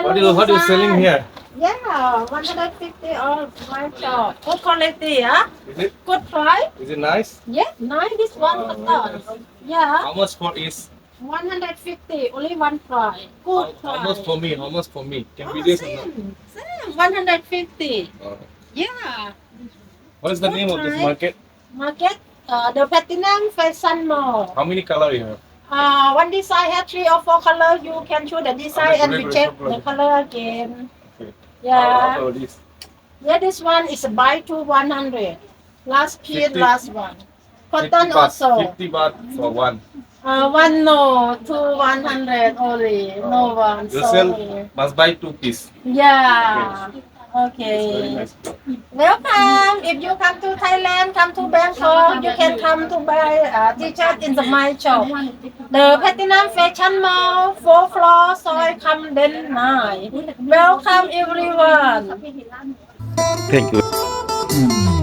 What you selling here? Yeah, 150 all my shop. Good quality, yeah? Is it Good price? nice? Yeah, nice. This one cotton. Yeah, How much for is? 150, only one price. Good How price. much for me? How much for me? Can Oh, be this or not? same, 150. Uh, Yeah. what is the name of this Right. market? Market, the Platinum Fashion Mall. How many color you have? One design has 3 or 4 color. You can choose the design and we check the color again. Okay. Yeah. How about this? Yeah, this one is buy to 100. Last piece, 50 last one. 50 Cotton baht. also. 50 baht for one. One no, two 100 only. No one, You sell sorry. must buy 2 piece. Yeah. It's very Okay. nice. Welcome. If you come to Thailand, come to Bangkok, you can come to buy t-shirt in the my shop. The Platinum Fashion Mall, 4th floor, Soi Kamden 9. Welcome everyone. Thank you.